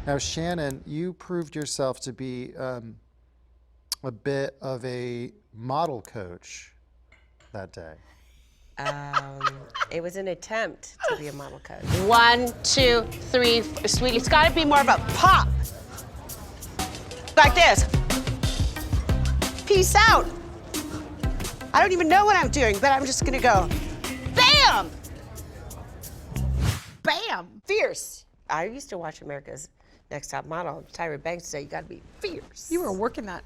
Now, Shannon, you proved yourself to be a bit of a model coach that day. It was an attempt to be a model coach. 1, 2, 3, sweetie. It's got to be more of a pop. Like this. Peace out. I don't even know what I'm doing, but I'm just gonna go. Bam! Bam! Fierce. I used to watch America's Next Top Model. Tyra Banks said, you gotta be fierce. You were working that.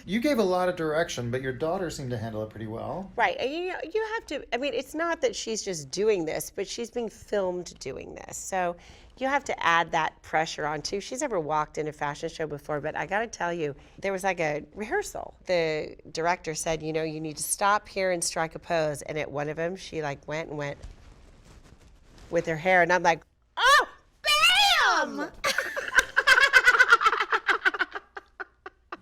You gave a lot of direction, but your daughter seemed to handle it pretty well. Right, and you have to, I mean, it's not that she's just doing this, but she's being filmed doing this. So you have to add that pressure on too. She's never walked in a fashion show before, but I gotta tell you, there was like a rehearsal. The director said, you know, you need to stop here and strike a pose. And at one of them, she like went with her hair, and I'm like, oh, bam!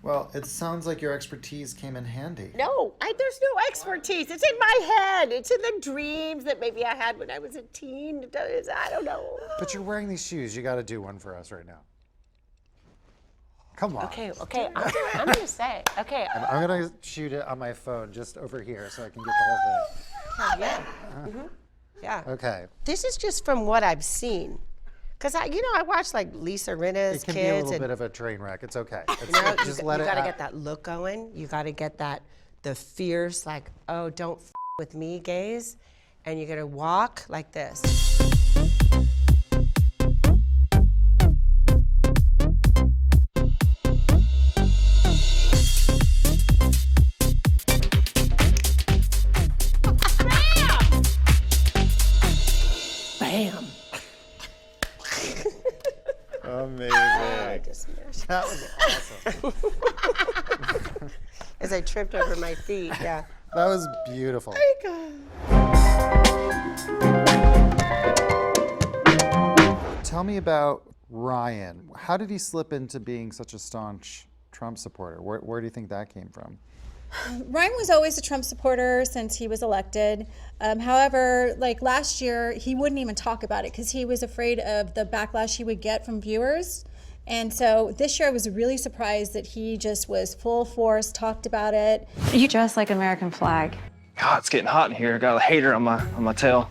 Well, it sounds like your expertise came in handy. No, there's no expertise. It's in my head. It's in the dreams that maybe I had when I was a teen. I don't know. But you're wearing these shoes. You got to do one for us right now. Come on. Okay, I'm gonna say, okay. And I'm going to shoot it on my phone just over here so I can get the whole thing. Yeah. Yeah. Okay. This is just from what I've seen. Because I watch like Lisa Rinna's It can kids. be a little and, bit of a train wreck. It's okay. Just you let it gotta out. get that look going. You gotta get the fierce, like, oh, don't with me gaze. And you're gonna walk like this. Bam! Amazing. I just smashed. That was awesome. As I tripped over my feet, yeah. That was beautiful. Tell me about Ryan. How did he slip into being such a staunch Trump supporter? Where do you think that came from? Ryan was always a Trump supporter since he was elected. However, like last year, he wouldn't even talk about it because he was afraid of the backlash he would get from viewers. And so this year I was really surprised that he just was full force, talked about it. You dress like American flag. God, it's getting hot in here. Got a hater on my tail.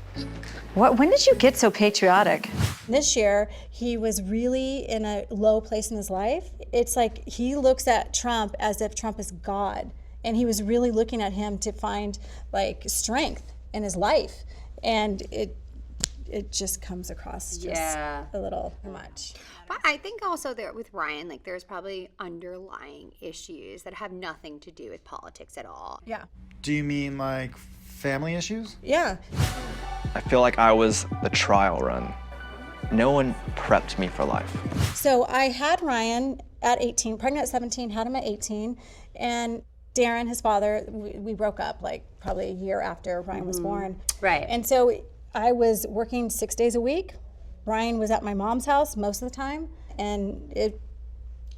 What? When did you get so patriotic? This year, he was really in a low place in his life. It's like he looks at Trump as if Trump is God. And he was really looking at him to find like strength in his life. And it just comes across just a little too much. But I think also that with Ryan, like there's probably underlying issues that have nothing to do with politics at all. Yeah. Do you mean like family issues? Yeah. I feel like I was the trial run. No one prepped me for life. So I had Ryan at 18, pregnant at 17, had him at 18, and Darren, his father, we broke up like probably a year after Ryan was born. Right. And so I was working 6 days a week. Ryan was at my mom's house most of the time, and it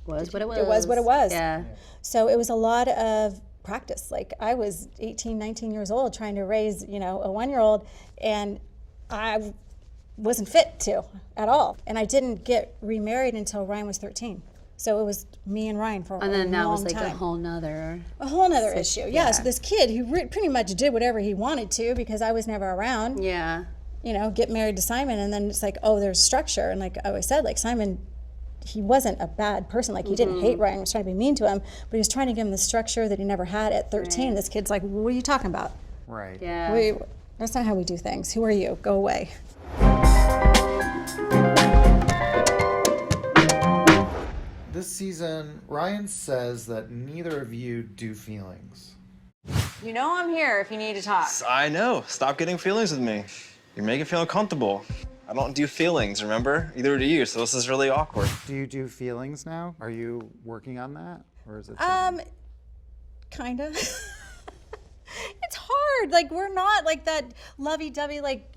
was what it was. It was what it was. Yeah. So it was a lot of practice. Like I was 18, 19 years old trying to raise, a 1-year-old, and I wasn't fit to at all. And I didn't get remarried until Ryan was 13. So it was me and Ryan for a long time. And then that was like a whole nother issue. Yeah, so this kid who pretty much did whatever he wanted to because I was never around. Yeah. Get married to Simon, and then it's like, oh, there's structure. And like I always said, like Simon, he wasn't a bad person. Like he didn't hate Ryan, he was trying to be mean to him, but he was trying to give him the structure that he never had at 13. Right. This kid's like, what are you talking about? Right. Yeah. That's not how we do things. Who are you? Go away. This season, Ryan says that neither of you do feelings. You know I'm here if you need to talk. I know. Stop getting feelings with me. You're making me feel uncomfortable. I don't do feelings, remember? Either do you, so this is really awkward. Do you do feelings now? Are you working on that? Or is it Kinda. It's hard. Like we're not like that lovey-dovey, like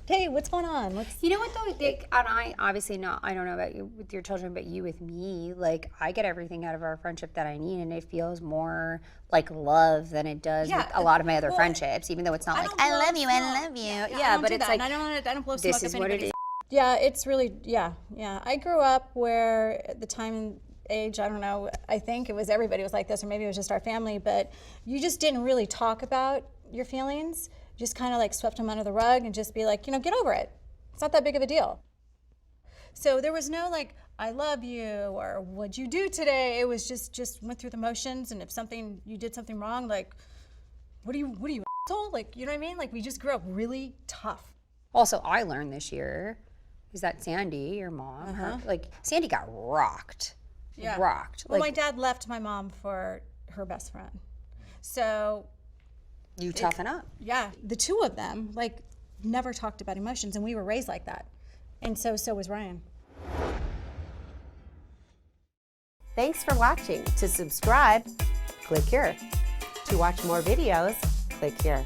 hey, what's going on? You know what though, Dick, and I obviously not, I don't know about you with your children, but you with me, like I get everything out of our friendship that I need, and it feels more like love than it does with a lot of my other friendships, even though it's not like, I love you. Yeah, but it's like, I don't blow smoke up anybody's Yeah, it's really, yeah. I grew up where at the time and age, I don't know, I think it was everybody was like this, or maybe it was just our family, but you just didn't really talk about your feelings. You just kind of like swept them under the rug and just be like, get over it. It's not that big of a deal. So there was no like, I love you, or what'd you do today? It was just went through the motions, and if you did something wrong, like, what are you, asshole? Like, you know what I mean? Like, we just grew up really tough. Also, I learned this year is that Sandy, your mom, Sandy got rocked. Yeah. Rocked. Well, my dad left my mom for her best friend. So you toughen up. Yeah, the two of them like never talked about emotions, and we were raised like that. And so was Ryan. Thanks for watching. To subscribe, click here. To watch more videos, click here.